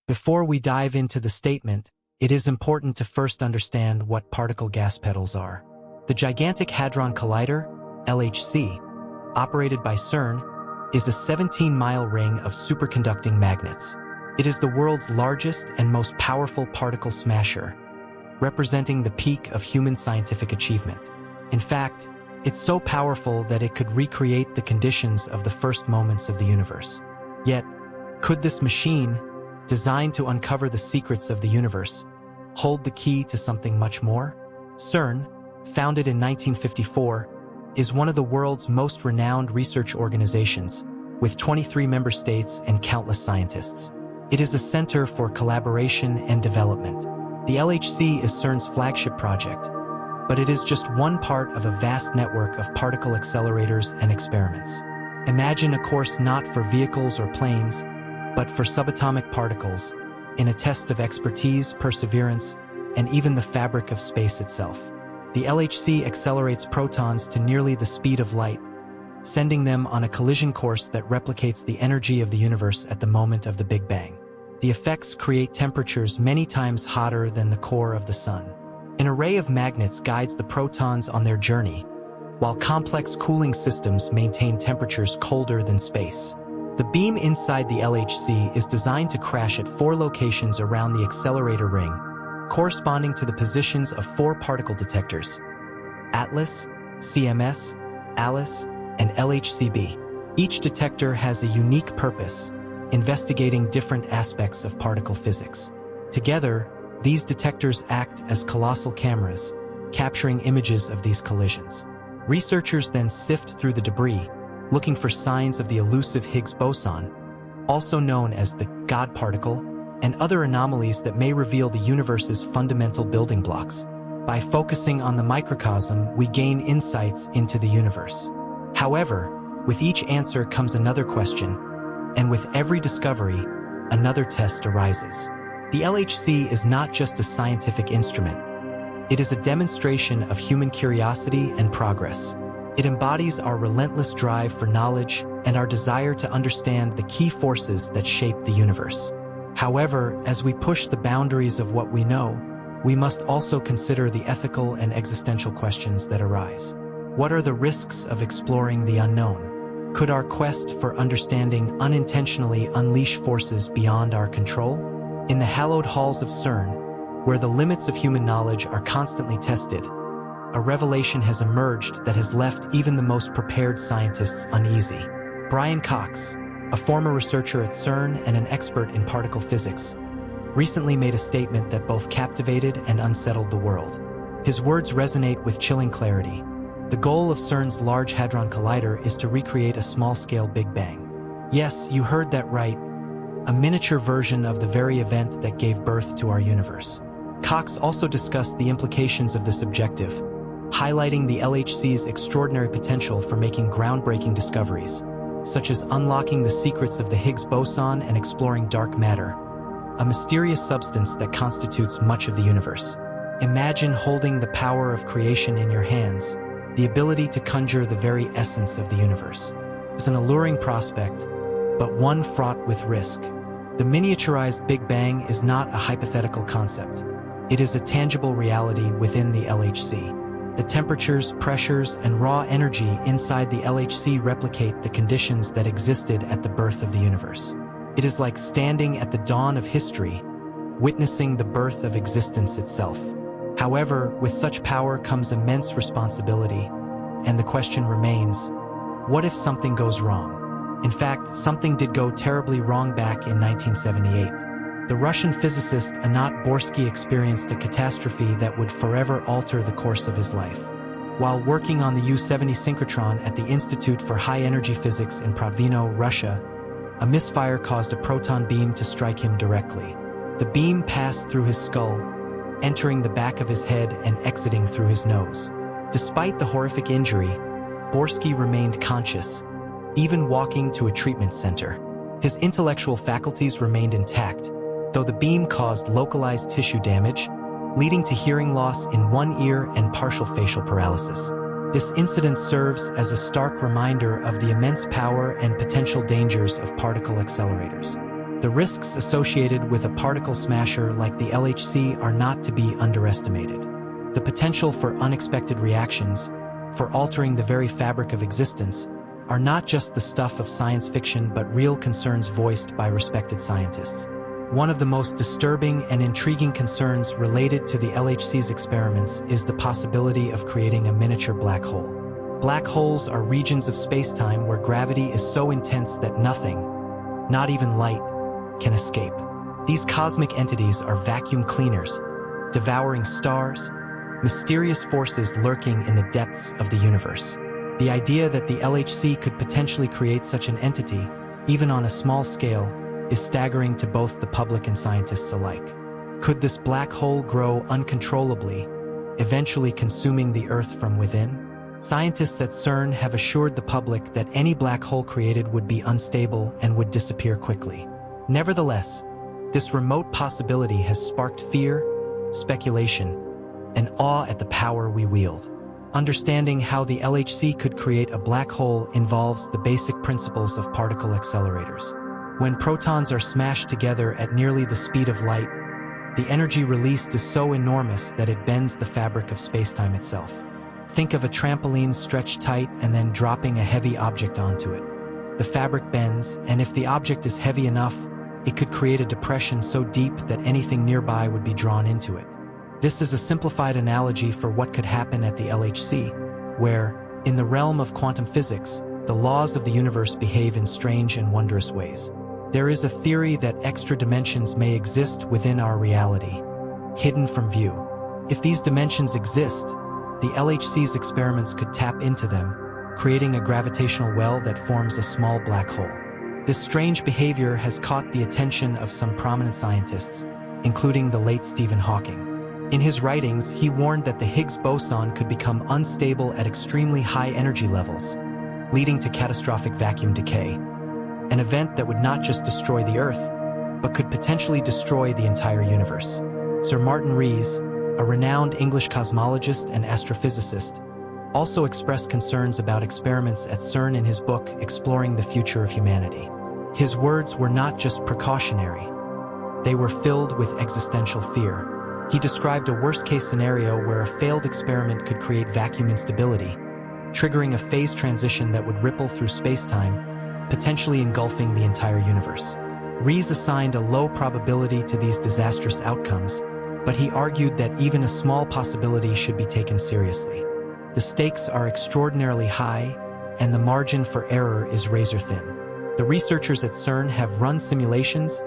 Before we dive into the statement, it is important to first understand what particle gas pedals are. The Gigantic Hadron Collider, LHC, operated by CERN, is a 17-mile ring of superconducting magnets. It is the world's largest and most powerful particle smasher, representing the peak of human scientific achievement. In fact, it's so powerful that it could recreate the conditions of the first moments of the universe. Yet, could this machine, designed to uncover the secrets of the universe, hold the key to something much more? CERN, founded in 1954, is one of the world's most renowned research organizations, with 23 member states and countless scientists. It is a center for collaboration and development. The LHC is CERN's flagship project, but it is just one part of a vast network of particle accelerators and experiments. Imagine a course not for vehicles or planes, but for subatomic particles, in a test of expertise, perseverance, and even the fabric of space itself. The LHC accelerates protons to nearly the speed of light, sending them on a collision course that replicates the energy of the universe at the moment of the Big Bang. The effects create temperatures many times hotter than the core of the sun. An array of magnets guides the protons on their journey, while complex cooling systems maintain temperatures colder than space. The beam inside the LHC is designed to crash at 4 locations around the accelerator ring, corresponding to the positions of 4 particle detectors: Atlas, CMS, ALICE, and LHCb. Each detector has a unique purpose, investigating different aspects of particle physics. Together, these detectors act as colossal cameras, capturing images of these collisions. Researchers then sift through the debris, looking for signs of the elusive Higgs boson, also known as the God particle, and other anomalies that may reveal the universe's fundamental building blocks. By focusing on the microcosm, we gain insights into the universe. However, with each answer comes another question, and with every discovery, another test arises. The LHC is not just a scientific instrument. It is a demonstration of human curiosity and progress. It embodies our relentless drive for knowledge and our desire to understand the key forces that shape the universe. However, as we push the boundaries of what we know, we must also consider the ethical and existential questions that arise. What are the risks of exploring the unknown? Could our quest for understanding unintentionally unleash forces beyond our control? In the hallowed halls of CERN, where the limits of human knowledge are constantly tested, a revelation has emerged that has left even the most prepared scientists uneasy. Brian Cox, a former researcher at CERN and an expert in particle physics, recently made a statement that both captivated and unsettled the world. His words resonate with chilling clarity. The goal of CERN's Large Hadron Collider is to recreate a small-scale Big Bang. Yes, you heard that right, a miniature version of the very event that gave birth to our universe. Cox also discussed the implications of this objective, highlighting the LHC's extraordinary potential for making groundbreaking discoveries, such as unlocking the secrets of the Higgs boson and exploring dark matter, a mysterious substance that constitutes much of the universe. Imagine holding the power of creation in your hands, the ability to conjure the very essence of the universe. It's an alluring prospect, but one fraught with risk. The miniaturized Big Bang is not a hypothetical concept. It is a tangible reality within the LHC. The temperatures, pressures, and raw energy inside the LHC replicate the conditions that existed at the birth of the universe. It is like standing at the dawn of history, witnessing the birth of existence itself. However, with such power comes immense responsibility, and the question remains, what if something goes wrong? In fact, something did go terribly wrong back in 1978. The Russian physicist Anat Borsky experienced a catastrophe that would forever alter the course of his life. While working on the U-70 synchrotron at the Institute for High Energy Physics in Protvino, Russia, a misfire caused a proton beam to strike him directly. The beam passed through his skull, entering the back of his head and exiting through his nose. Despite the horrific injury, Borsky remained conscious, even walking to a treatment center. His intellectual faculties remained intact, though the beam caused localized tissue damage, leading to hearing loss in one ear and partial facial paralysis. This incident serves as a stark reminder of the immense power and potential dangers of particle accelerators. The risks associated with a particle smasher like the LHC are not to be underestimated. The potential for unexpected reactions, for altering the very fabric of existence, are not just the stuff of science fiction but real concerns voiced by respected scientists. One of the most disturbing and intriguing concerns related to the LHC's experiments is the possibility of creating a miniature black hole. Black holes are regions of space-time where gravity is so intense that nothing, not even light, can escape. These cosmic entities are vacuum cleaners, devouring stars, mysterious forces lurking in the depths of the universe. The idea that the LHC could potentially create such an entity, even on a small scale, is staggering to both the public and scientists alike. Could this black hole grow uncontrollably, eventually consuming the Earth from within? Scientists at CERN have assured the public that any black hole created would be unstable and would disappear quickly. Nevertheless, this remote possibility has sparked fear, speculation, and awe at the power we wield. Understanding how the LHC could create a black hole involves the basic principles of particle accelerators. When protons are smashed together at nearly the speed of light, the energy released is so enormous that it bends the fabric of spacetime itself. Think of a trampoline stretched tight and then dropping a heavy object onto it. The fabric bends, and if the object is heavy enough, it could create a depression so deep that anything nearby would be drawn into it. This is a simplified analogy for what could happen at the LHC, where, in the realm of quantum physics, the laws of the universe behave in strange and wondrous ways. There is a theory that extra dimensions may exist within our reality, hidden from view. If these dimensions exist, the LHC's experiments could tap into them, creating a gravitational well that forms a small black hole. This strange behavior has caught the attention of some prominent scientists, including the late Stephen Hawking. In his writings, he warned that the Higgs boson could become unstable at extremely high energy levels, leading to catastrophic vacuum decay, an event that would not just destroy the Earth, but could potentially destroy the entire universe. Sir Martin Rees, a renowned English cosmologist and astrophysicist, also expressed concerns about experiments at CERN in his book Exploring the Future of Humanity. His words were not just precautionary. They were filled with existential fear. He described a worst-case scenario where a failed experiment could create vacuum instability, triggering a phase transition that would ripple through space-time, potentially engulfing the entire universe. Rees assigned a low probability to these disastrous outcomes, but he argued that even a small possibility should be taken seriously. The stakes are extraordinarily high, and the margin for error is razor-thin. The researchers at CERN have run simulations,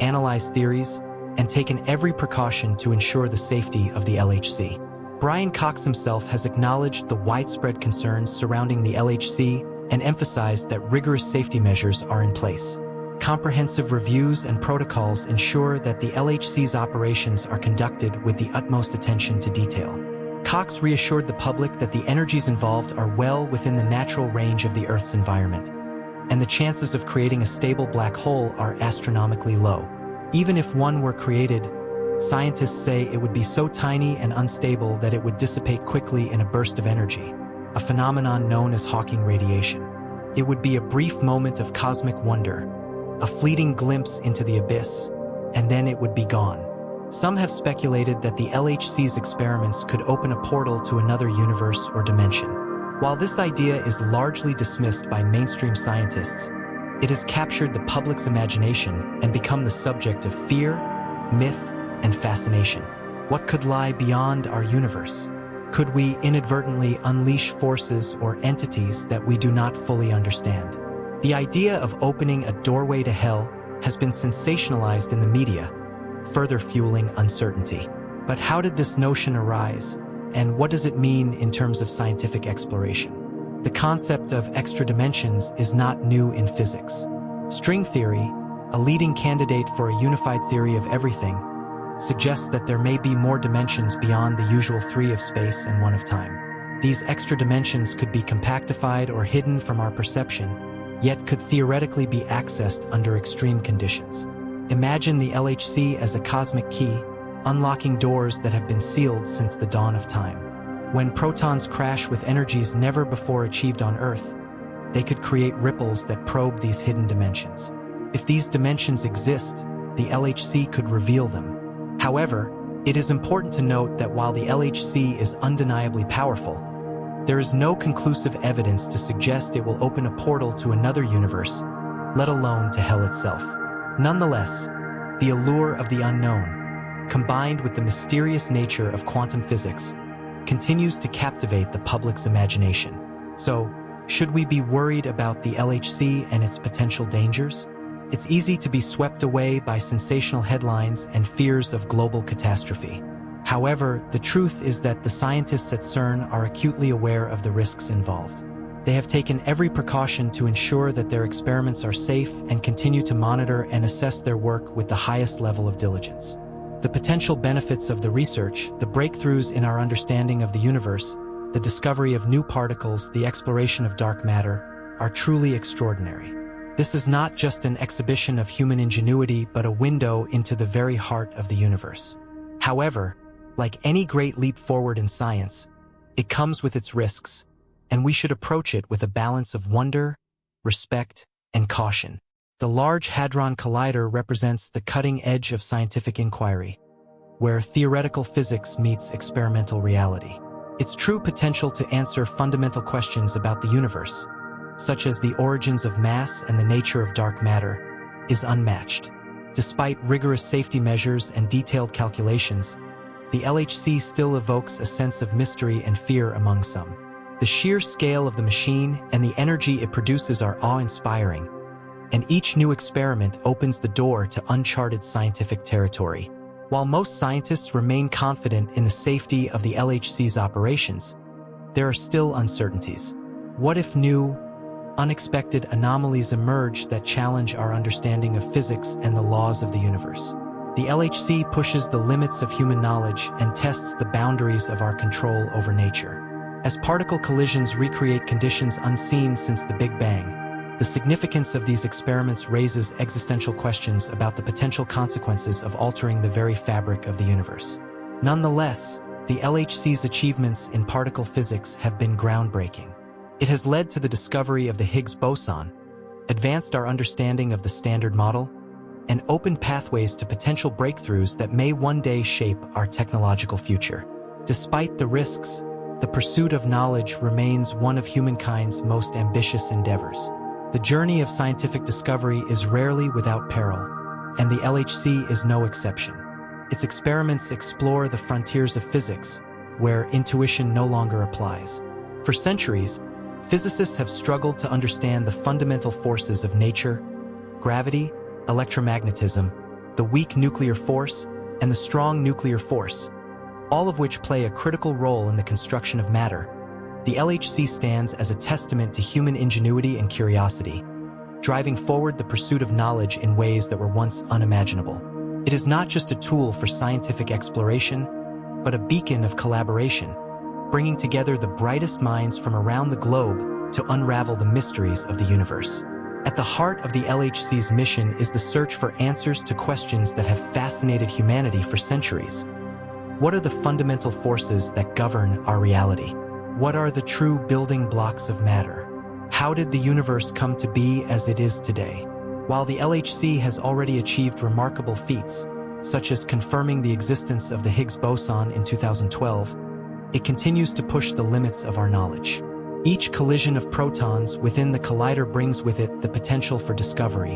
analyzed theories, and taken every precaution to ensure the safety of the LHC. Brian Cox himself has acknowledged the widespread concerns surrounding the LHC and emphasized that rigorous safety measures are in place. Comprehensive reviews and protocols ensure that the LHC's operations are conducted with the utmost attention to detail. Cox reassured the public that the energies involved are well within the natural range of the Earth's environment, and the chances of creating a stable black hole are astronomically low. Even if one were created, scientists say it would be so tiny and unstable that it would dissipate quickly in a burst of energy, a phenomenon known as Hawking radiation. It would be a brief moment of cosmic wonder, a fleeting glimpse into the abyss, and then it would be gone. Some have speculated that the LHC's experiments could open a portal to another universe or dimension. While this idea is largely dismissed by mainstream scientists, it has captured the public's imagination and become the subject of fear, myth, and fascination. What could lie beyond our universe? Could we inadvertently unleash forces or entities that we do not fully understand? The idea of opening a doorway to hell has been sensationalized in the media, further fueling uncertainty. But how did this notion arise, and what does it mean in terms of scientific exploration? The concept of extra dimensions is not new in physics. String theory, a leading candidate for a unified theory of everything, suggests that there may be more dimensions beyond the usual three of space and one of time. These extra dimensions could be compactified or hidden from our perception, yet could theoretically be accessed under extreme conditions. Imagine the LHC as a cosmic key, unlocking doors that have been sealed since the dawn of time. When protons crash with energies never before achieved on Earth, they could create ripples that probe these hidden dimensions. If these dimensions exist, the LHC could reveal them. However, it is important to note that while the LHC is undeniably powerful, there is no conclusive evidence to suggest it will open a portal to another universe, let alone to hell itself. Nonetheless, the allure of the unknown, combined with the mysterious nature of quantum physics, continues to captivate the public's imagination. So, should we be worried about the LHC and its potential dangers? It's easy to be swept away by sensational headlines and fears of global catastrophe. However, the truth is that the scientists at CERN are acutely aware of the risks involved. They have taken every precaution to ensure that their experiments are safe and continue to monitor and assess their work with the highest level of diligence. The potential benefits of the research, the breakthroughs in our understanding of the universe, the discovery of new particles, the exploration of dark matter, are truly extraordinary. This is not just an exhibition of human ingenuity, but a window into the very heart of the universe. However, like any great leap forward in science, it comes with its risks, and we should approach it with a balance of wonder, respect, and caution. The Large Hadron Collider represents the cutting edge of scientific inquiry, where theoretical physics meets experimental reality. Its true potential to answer fundamental questions about the universe, such as the origins of mass and the nature of dark matter, is unmatched. Despite rigorous safety measures and detailed calculations, the LHC still evokes a sense of mystery and fear among some. The sheer scale of the machine and the energy it produces are awe-inspiring, and each new experiment opens the door to uncharted scientific territory. While most scientists remain confident in the safety of the LHC's operations, there are still uncertainties. What if new, unexpected anomalies emerge that challenge our understanding of physics and the laws of the universe? The LHC pushes the limits of human knowledge and tests the boundaries of our control over nature. As particle collisions recreate conditions unseen since the Big Bang, the significance of these experiments raises existential questions about the potential consequences of altering the very fabric of the universe. Nonetheless, the LHC's achievements in particle physics have been groundbreaking. It has led to the discovery of the Higgs boson, advanced our understanding of the Standard Model, and opened pathways to potential breakthroughs that may one day shape our technological future. Despite the risks, the pursuit of knowledge remains one of humankind's most ambitious endeavors. The journey of scientific discovery is rarely without peril, and the LHC is no exception. Its experiments explore the frontiers of physics, where intuition no longer applies. For centuries, physicists have struggled to understand the fundamental forces of nature: gravity, electromagnetism, the weak nuclear force, and the strong nuclear force, all of which play a critical role in the construction of matter. The LHC stands as a testament to human ingenuity and curiosity, driving forward the pursuit of knowledge in ways that were once unimaginable. It is not just a tool for scientific exploration, but a beacon of collaboration, bringing together the brightest minds from around the globe to unravel the mysteries of the universe. At the heart of the LHC's mission is the search for answers to questions that have fascinated humanity for centuries. What are the fundamental forces that govern our reality? What are the true building blocks of matter? How did the universe come to be as it is today? While the LHC has already achieved remarkable feats, such as confirming the existence of the Higgs boson in 2012, it continues to push the limits of our knowledge. Each collision of protons within the collider brings with it the potential for discovery,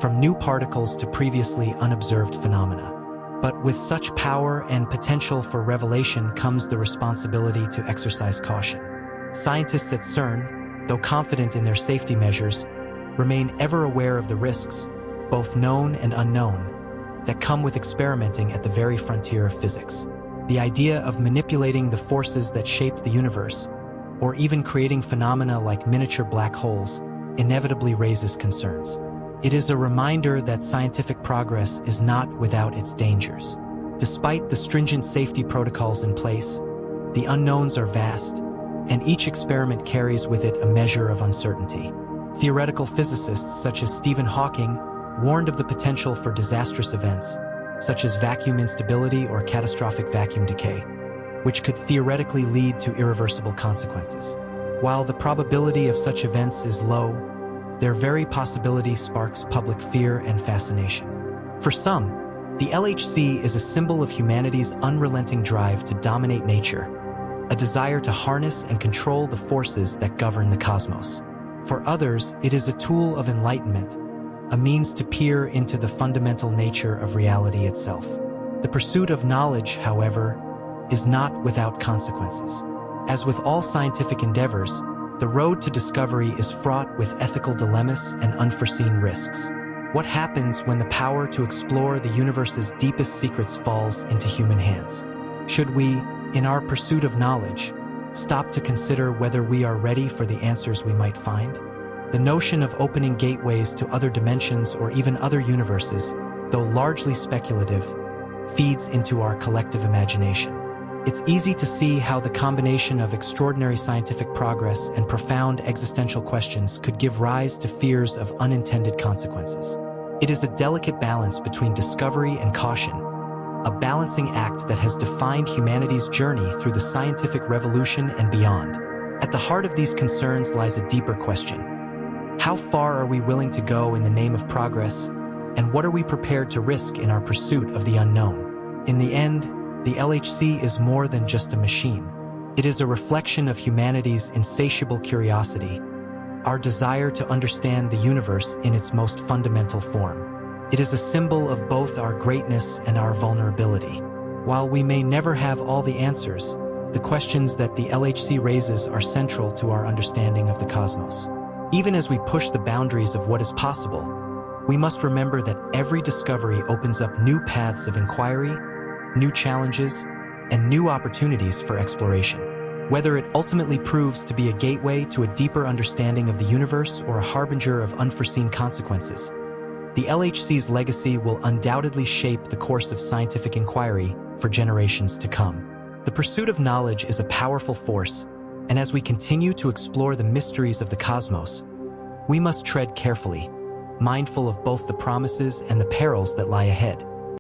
from new particles to previously unobserved phenomena. But with such power and potential for revelation comes the responsibility to exercise caution. Scientists at CERN, though confident in their safety measures, remain ever aware of the risks, both known and unknown, that come with experimenting at the very frontier of physics. The idea of manipulating the forces that shaped the universe, or even creating phenomena like miniature black holes, inevitably raises concerns. It is a reminder that scientific progress is not without its dangers. Despite the stringent safety protocols in place, the unknowns are vast, and each experiment carries with it a measure of uncertainty. Theoretical physicists such as Stephen Hawking warned of the potential for disastrous events, such as vacuum instability or catastrophic vacuum decay, which could theoretically lead to irreversible consequences. While the probability of such events is low, their very possibility sparks public fear and fascination. For some, the LHC is a symbol of humanity's unrelenting drive to dominate nature, a desire to harness and control the forces that govern the cosmos. For others, it is a tool of enlightenment, a means to peer into the fundamental nature of reality itself. The pursuit of knowledge, however, is not without consequences. As with all scientific endeavors, the road to discovery is fraught with ethical dilemmas and unforeseen risks. What happens when the power to explore the universe's deepest secrets falls into human hands? Should we, in our pursuit of knowledge, stop to consider whether we are ready for the answers we might find? The notion of opening gateways to other dimensions or even other universes, though largely speculative, feeds into our collective imagination. It's easy to see how the combination of extraordinary scientific progress and profound existential questions could give rise to fears of unintended consequences. It is a delicate balance between discovery and caution, a balancing act that has defined humanity's journey through the scientific revolution and beyond. At the heart of these concerns lies a deeper question. How far are we willing to go in the name of progress, and what are we prepared to risk in our pursuit of the unknown? In the end, the LHC is more than just a machine. It is a reflection of humanity's insatiable curiosity, our desire to understand the universe in its most fundamental form. It is a symbol of both our greatness and our vulnerability. While we may never have all the answers, the questions that the LHC raises are central to our understanding of the cosmos. Even as we push the boundaries of what is possible, we must remember that every discovery opens up new paths of inquiry, new challenges, and new opportunities for exploration. Whether it ultimately proves to be a gateway to a deeper understanding of the universe or a harbinger of unforeseen consequences, the LHC's legacy will undoubtedly shape the course of scientific inquiry for generations to come. The pursuit of knowledge is a powerful force, and as we continue to explore the mysteries of the cosmos, we must tread carefully, mindful of both the promises and the perils that lie ahead.